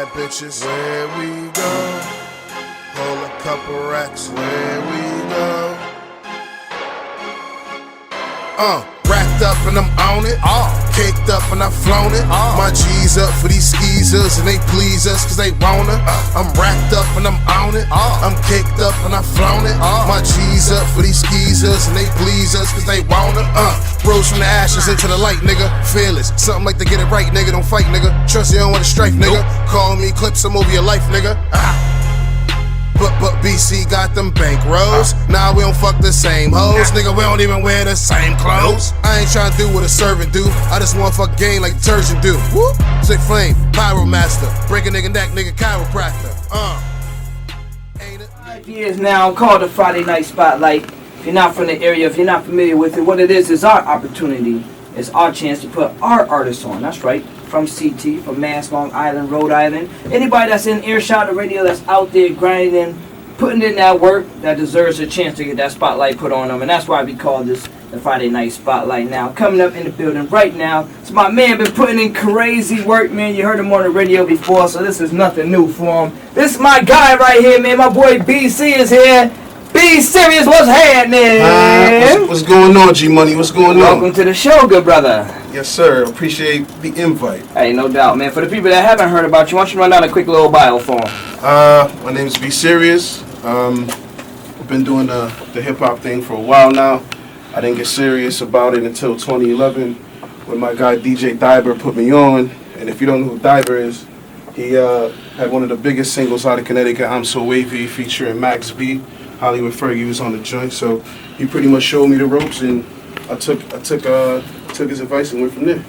bad bitches. Where we go, hold a couple racks. Where we go, racked up and I'm on it. Caked up and I've flown it. My G's up for these skeezers and they please us cause they wanna. I'm racked up and I'm on it. I'm caked up and I've flown it. My G's up for these skeezers and they please us cause they wanna. Rose from the ashes into the light, nigga. Fearless, something like to get it right, nigga. Don't fight, nigga. Trust you don't wanna strife, nigga. Call me, clip some over your life, nigga. But BC got them bank rolls. Nah, we don't fuck the same hoes. Nigga, we don't even wear the same clothes. I ain't tryna do what a servant do. I just wanna fuck game like detergent do. Whoop. Sick flame, pyro master. Break a nigga neck, nigga chiropractor. Ain't it? 5 years now, called the Friday Night Spotlight. If you're not from the area, if you're not familiar with it, what it is our opportunity. It's our chance to put our artists on. That's right. From CT, from Mass, Long Island, Rhode Island. Anybody that's in earshot of radio that's out there grinding, putting in that work, that deserves a chance to get that spotlight put on them. And that's why we call this the Friday Night Spotlight now. Coming up in the building right now, it's my man been putting in crazy work, man. You heard him on the radio before, so this is nothing new for him. This is my guy right here, man. My boy BC is here. BCereus, what's happening? What's going on, G Money? What's going on? Welcome to the show, good brother. Yes, sir. Appreciate the invite. Hey, no doubt, man. For the people that haven't heard about you, why don't you run down a quick little bio for them? My name is BCereus. I've been doing the hip-hop thing for a while now. I didn't get serious about it until 2011 when my guy DJ Diver put me on. And if you don't know who Diver is, he had one of the biggest singles out of Connecticut, I'm So Wavy, featuring Max B. Hollywood Fergie was on the joint, so he pretty much showed me the ropes, and I took his advice and went from there.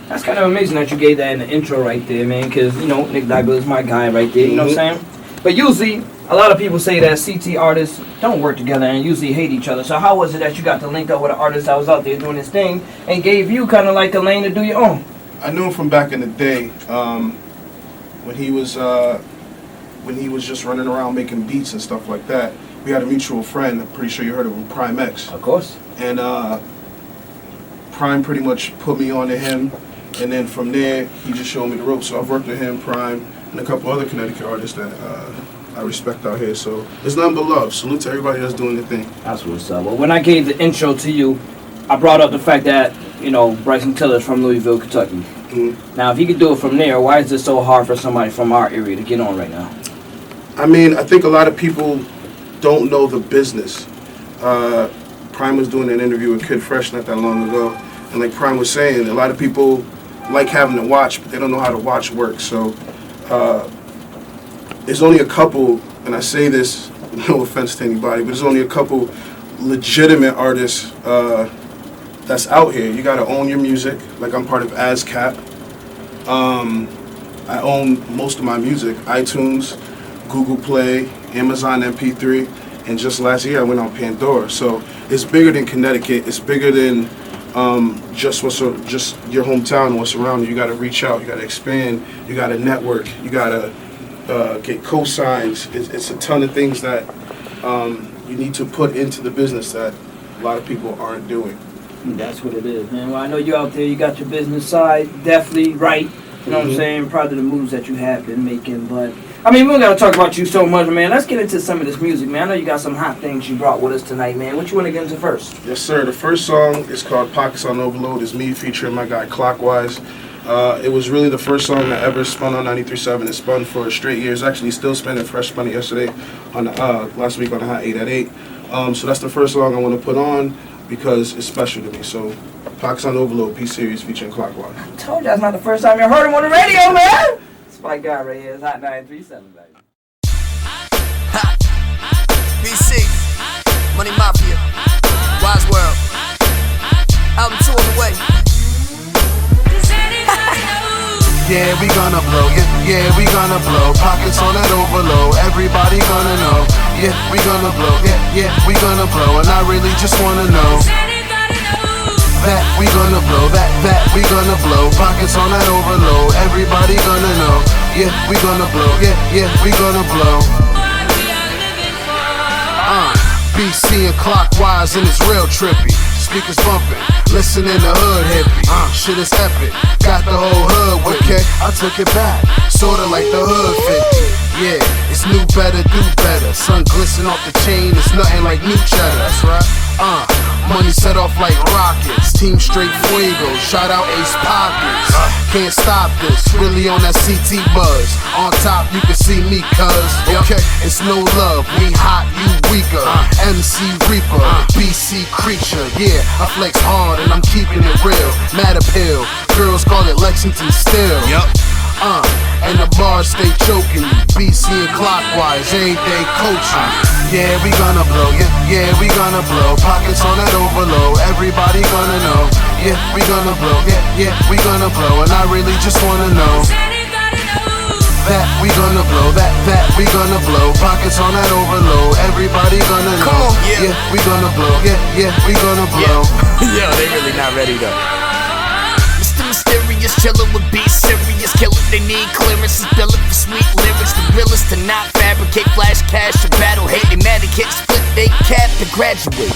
That's kind of amazing that you gave that in the intro right there, man, because, you know, Nick Diver is my guy right there, you know what I'm saying? But usually, a lot of people say that CT artists don't work together and usually hate each other. So how was it that you got to link up with an artist that was out there doing his thing and gave you kind of like a lane to do your own? I knew him from back in the day, when he was just running around making beats and stuff like that. We had a mutual friend, I'm pretty sure you heard of him, Prime X. Of course. And Prime pretty much put me on to him, and then from there, he just showed me the ropes. So I've worked with him, Prime, and a couple other Connecticut artists that I respect out here. So it's nothing but love. Salute to everybody that's doing their thing. That's what's up. Well, when I gave the intro to you, I brought up the fact that, you know, Bryson Tiller's from Louisville, Kentucky. Now, if he could do it from there, why is it so hard for somebody from our area to get on right now? I mean, I think a lot of people don't know the business. Prime was doing an interview with Kid Fresh not that long ago, and like Prime was saying, a lot of people like having to watch, but they don't know how to watch work. So there's only a couple, and I say this, no offense to anybody, but there's only a couple legitimate artists that's out here. You gotta own your music. Like I'm part of ASCAP. I own most of my music, iTunes, Google Play, Amazon MP3, and just last year I went on Pandora. So it's bigger than Connecticut. It's bigger than just your hometown and what's around you. You got to reach out. You got to expand. You got to network. You got to get cosigns. It's a ton of things that you need to put into the business that a lot of people aren't doing. That's what it is, man. Well, I know you out there. You got your business side definitely right. You know what I'm saying? Proud of the moves that you have been making, but I mean, we don't gotta talk about you so much, man. Let's get into some of this music, man. I know you got some hot things you brought with us tonight, man. What you want to get into first? Yes, sir. The first song is called Pockets on Overload. It's me featuring my guy Clockwise. It was really the first song that ever spun on 93.7. It spun for a straight year. It's actually still spinning. Fresh spun it yesterday, on the, last week on the Hot 8 at 8. So that's the first song I want to put on because it's special to me. So Pockets on Overload, BCereus featuring Clockwise. I told you that's not the first time you heard him on the radio, man. It's my guy right here. It's Hot 937, baby. BC, Money Mafia, Wise World, album 2 on the way. Yeah, we gonna blow, yeah, we gonna blow. Pockets on that overload, everybody gonna know. Yeah, we gonna blow, yeah, we gonna blow. And I really just wanna know that we gonna blow, that we gonna blow. Pockets on that overload, everybody gonna know. Yeah, we gonna blow, yeah, we gonna blow. BC and Clockwise and it's real trippy. speakers bumping. Listen in the hood hippie. Shit is epic. Got the whole hood with me. I took it back. Sorta like the hood 50. Yeah, it's new better, do better. Sun glisten off the chain, it's nothing like new cheddar. That's right. Money set off like rockets. Team straight fuego. Shout out Ace Pockets. Can't stop this. Really on that CT buzz. On top, you can see me, cuz. Okay, it's no love. We hot, you weaker. MC Reaper, BC creature. Yeah, I flex hard and I'm keeping it real. Mad appeal. Girls call it Lexington still. And the bars stay choking you. BC and clockwise, every day coaching. Yeah, we gonna blow. Yeah, we gonna blow. Pockets on that overload. Everybody gonna know. Yeah, we gonna blow. Yeah, we gonna blow. And I really just wanna know that we gonna blow. That we gonna blow. Pockets on that overload. Everybody gonna know. Come on, yeah, we gonna blow. Yeah, we gonna blow. Yo, they really not ready though. Mysterious, chillin' with BCereus, kill it, they need clearance. Bill it for sweet lyrics, the realest to not fabricate flash cash or battle hate. They mad at kids, split they cap to graduate.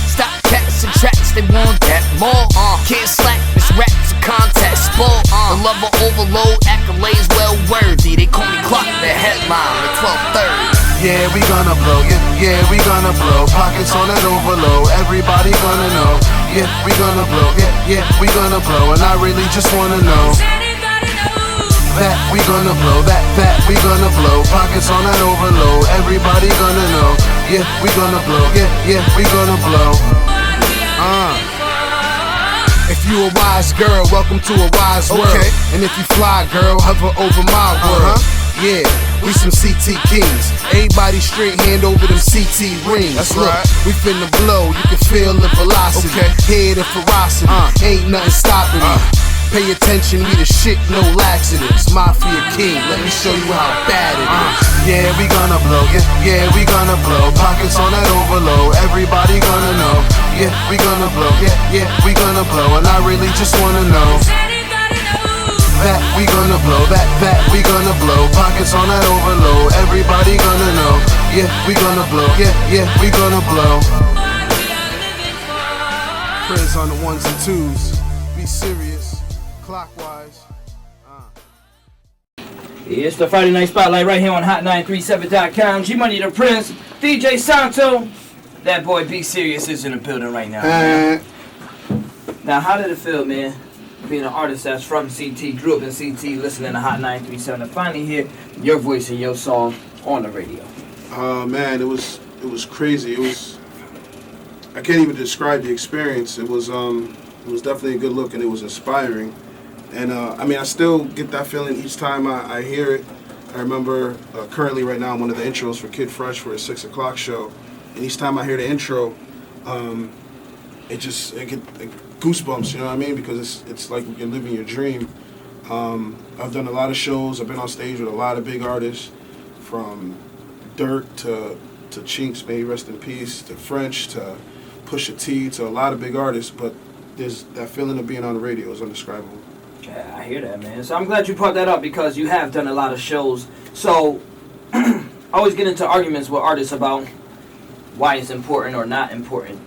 Stop cats and tracks, they want that more. Can't slack, this rap's a contest sport. The love of overload, accolades well worthy. They call me Clock, the headline at 12:30. Yeah, we gonna blow. Yeah, we gonna blow. Pockets on that overload. Everybody gonna know. Yeah, we gonna blow. Yeah, we gonna blow. And I really just wanna know that we gonna blow. That we gonna blow. Pockets on that overload. Everybody gonna know. Yeah, we gonna blow. Yeah, we gonna blow. If you a wise girl, welcome to a wise world. And if you fly, girl, hover over my world. Yeah, we some CT kings. Everybody straight hand over them CT rings. That's right. We finna blow, you can feel the velocity. Hear the ferocity, ain't nothing stopping me. Pay attention, we the shit, no laxatives. Mafia king, let me show you how bad it is. Yeah, we gonna blow. Yeah, we gonna blow. Pockets on that overload. Everybody gonna know. Yeah, we gonna blow. Yeah, we gonna blow. And I really just wanna know that we gonna blow. That we gonna blow. Pockets on that overload. Everybody gonna know. Yeah, we gonna blow. Yeah, we gonna blow. Prayers on the ones and twos. Be serious. Clockwise. It's the Friday Night Spotlight right here on Hot937.com. G Money the Prince, DJ Santo. That boy BCereus is in the building right now. Now, how did it feel, man? Being an artist that's from CT, grew up in CT, listening to Hot 937, and finally hear your voice and your song on the radio. Man, it was crazy. It was, I can't even describe the experience. It was definitely a good look, and it was inspiring. And I mean, I still get that feeling each time I hear it. I remember currently right now I'm one of the intros for Kid Fresh for his 6 o'clock show, and each time I hear the intro, it get goosebumps, you know what I mean? Because it's like you're living your dream. I've done a lot of shows. I've been on stage with a lot of big artists, from Dirk to Chinks, may he rest in peace, to French, to Pusha T, to a lot of big artists. But there's that feeling of being on the radio is indescribable. Yeah, I hear that, man. So I'm glad you brought that up because you have done a lot of shows. So I always get into arguments with artists about why it's important or not important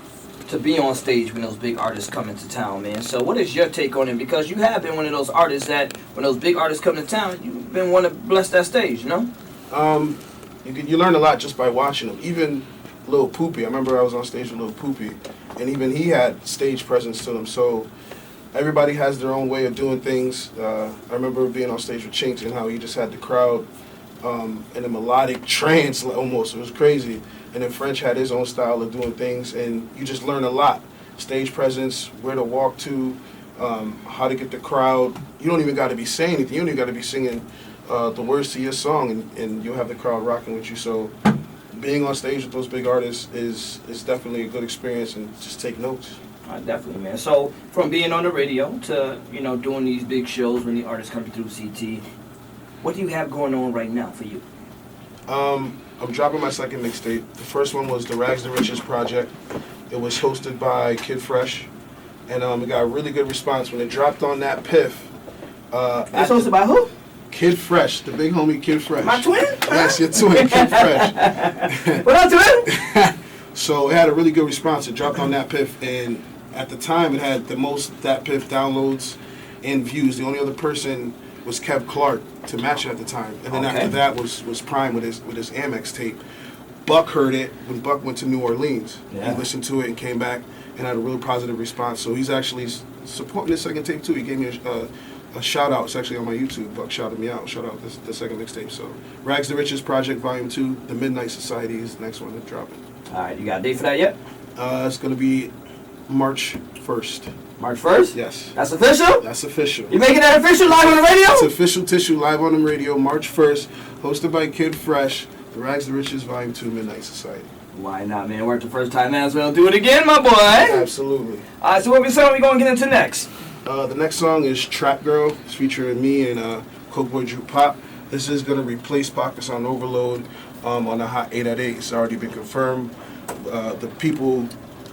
to be on stage when those big artists come into town, man. So what is your take on it? Because you have been one of those artists that when those big artists come to town, you've been one to bless that stage, you know? You learn a lot just by watching them. Even Lil Poopy, I remember I was on stage with Lil Poopy, and even he had stage presence to him. So everybody has their own way of doing things. I remember being on stage with Chinks and how he just had the crowd in a melodic trance almost. It was crazy. And then French had his own style of doing things, and you just learn a lot. Stage presence, where to walk to, how to get the crowd. You don't even got to be saying anything. You don't even got to be singing the words to your song, and you'll have the crowd rocking with you. So being on stage with those big artists is definitely a good experience, and just take notes. Definitely, man. So from being on the radio to, doing these big shows when the artists come through CT, what do you have going on right now for you? I'm dropping my second mixtape. The first one was the Rags to Riches project. It was hosted by Kid Fresh, and it got a really good response when it dropped on that Piff. It's hosted by who? Kid Fresh, the big homie Kid Fresh. My twin? Yes, your twin, Kid Fresh. What up, twin? So it had a really good response. It dropped on that Piff, and at the time, it had the most DatPiff downloads and views. The only other person was Kev Clark to match it at the time, and then after that was Prime with his Amex tape. Buck heard it when Buck went to New Orleans. Yeah. He listened to it and came back and had a really positive response. So he's actually supporting the second tape too. He gave me a shout out. It's actually on my YouTube. Buck shouted me out. Shout out the second mixtape. So Rags to Riches Project Volume 2, The Midnight Society is the next one to drop it. All right, you got a date for that yet? It's gonna be March 1st. March 1st? Yes. That's official? That's official. You making that official live on the radio? It's official tissue live on the radio, March 1st, hosted by Kid Fresh, The Rags to Riches Volume 2, Midnight Society. Why not, man? It worked the first time, man. So we'll do it again, my boy. Absolutely. All right, so what song we going to get into next? The next song is Trap Girl. It's featuring me and Coke Boy Drew Pop. This is going to replace Pockets on Overload on the Hot 8 at 8. It's already been confirmed. The people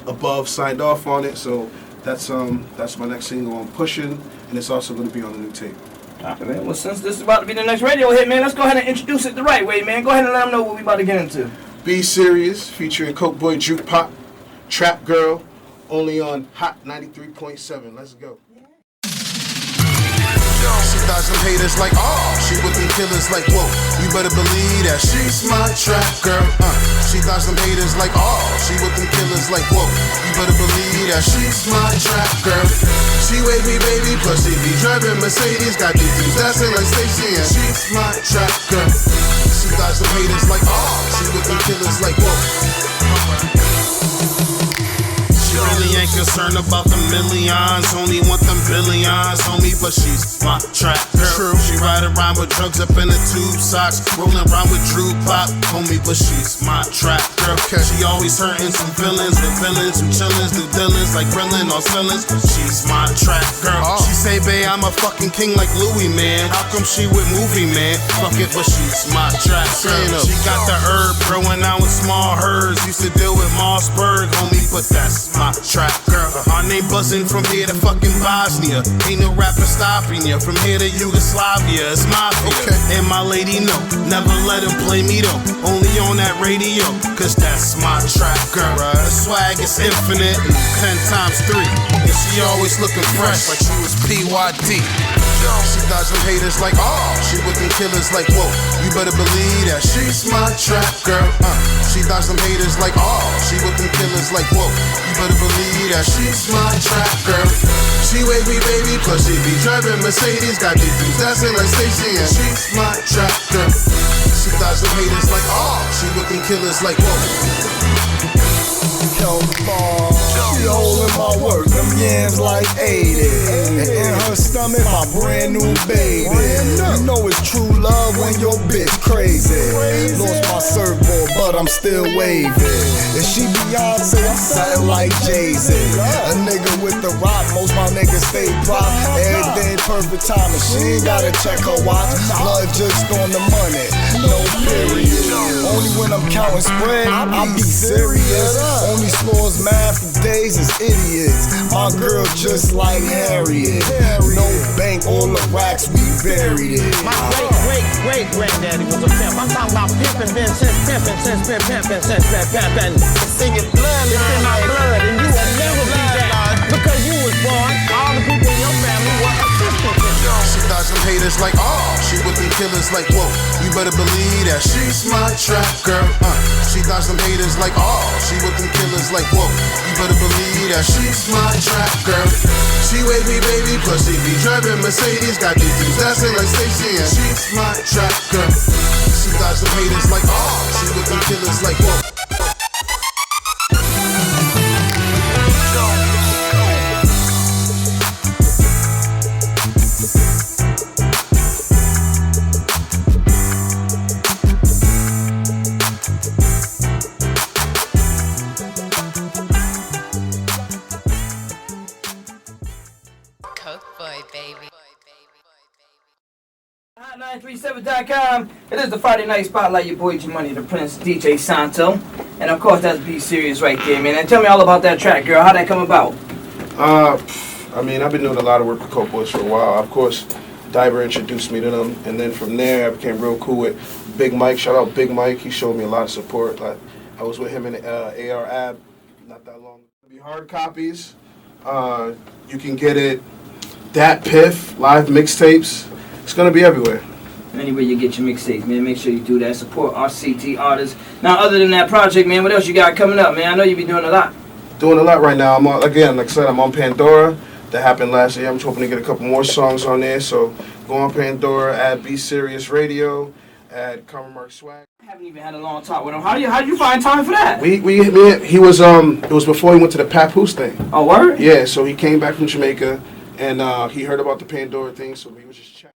above signed off on it, so that's my next single I'm pushing, and it's also going to be on the new tape. All right, man. Well, since this is about to be the next radio hit, man, let's go ahead and introduce it the right way, man. Go ahead and let them know what we about to get into. Be Serious, featuring Coke Boy Drew Pop, Trap Girl, only on Hot 93.7. Let's go. She thought some haters like, oh, she with them killers like, whoa. You better believe that she's my trap girl. She thought some haters like, oh, she with them killers like, whoa. You better believe that she's my trap girl. She wave me, baby, plus she be driving Mercedes. Got these dudes dancing like Stacy, and she's my trap girl. She thought some haters like, oh, she with them killers like, whoa. She really ain't concerned about the millions, only want them billions, homie, but she's my trap girl. She ride around with drugs up in the tube socks, rolling around with Drew Pop, homie, but she's my trap girl. She always hurting some villains with villains who chillins, do dealings like grilling or ceilings. She's my trap girl. She say, babe, I'm a fucking king like Louis, man. How come she with movie, man? Fuck it, but she's my trap girl. She got the herb growing out in small herds. Used to deal with Mossberg, homie, but that's my trap girl. Our name buzzing from here to fucking Bosnia. Ain't no rapper stopping ya. From here to Yugoslavia, it's mafia. And my lady know, never let him play me though. Only on that radio, cause that's my trap girl. The swag is infinite, 10 times 3. And she always looking fresh like she was PYD. She thought some haters like, oh, she with them killers like, whoa. You better believe that she's my trap girl. She thought some haters like, oh, she with them killers like, whoa. You better believe that she's my trap girl. She wave me, baby, plus she be driving Mercedes. Got these dudes dancing like Stacy, and she's my trap girl. She thought some haters like, oh, she with them killers like, whoa. She holding my work, them yams like 80. And in her stomach, my brand new baby. You know it's true love when your bitch crazy. Lost my surfboard, but I'm still waving. If she Beyonce, I'm something like Jay-Z. A nigga with the rock, most my niggas stay prop. Everything perfect timing, she ain't gotta check her watch. Blood just on the money, no period. Only when I'm counting spread, I be serious. Only scores math for days is idiots. My girl just like Harriet. No bank, all the racks, we buried it. My great granddaddy was a pimp. I'm talking about pimping, been since pimping, since been pimping, since been pimping. It's in your blood, it's in my blood, and you will never be that. Because you was born, all the people in your family were assistants. She thought some haters like, oh, she with them killers like, whoa. You better believe that she's my trap girl. She thought some haters like, oh, she with them killers like, whoa. You better believe that she's my trap girl. She wave me, baby, plus she be driving Mercedes. Got these dudes dancing like Stacy, and she's my trap girl. She thought some haters like, oh, she with them killers like, whoa. Hot937.com. It is the Friday Night Spotlight. Your boy G Money, the Prince, DJ Santo, and of course that's Be Serious right there, man. And tell me all about that track, girl. How'd that come about? I mean, I've been doing a lot of work with Coke Boys for a while. Of course, Diver introduced me to them, and then from there I became real cool with Big Mike. Shout out Big Mike. He showed me a lot of support. Like I was with him in AR Ab not that long. It'll be hard copies. You can get it. Dat Piff live mixtapes. It's gonna be everywhere. Anywhere you get your mixtapes, man, make sure you do that. Support our CT artists. Now, other than that project, man, what else you got coming up, man? I know you be doing a lot. Doing a lot right now. I'm on, again, like I said, I'm on Pandora. That happened last year. I'm hoping to get a couple more songs on there. So go on Pandora, add Be Serious Radio, add Common Mark Swag. I haven't even had a long talk with him. How did you find time for that? He was it was before he went to the Papoose thing. Oh, word? Yeah, so he came back from Jamaica and he heard about the Pandora thing, so we was just chatting.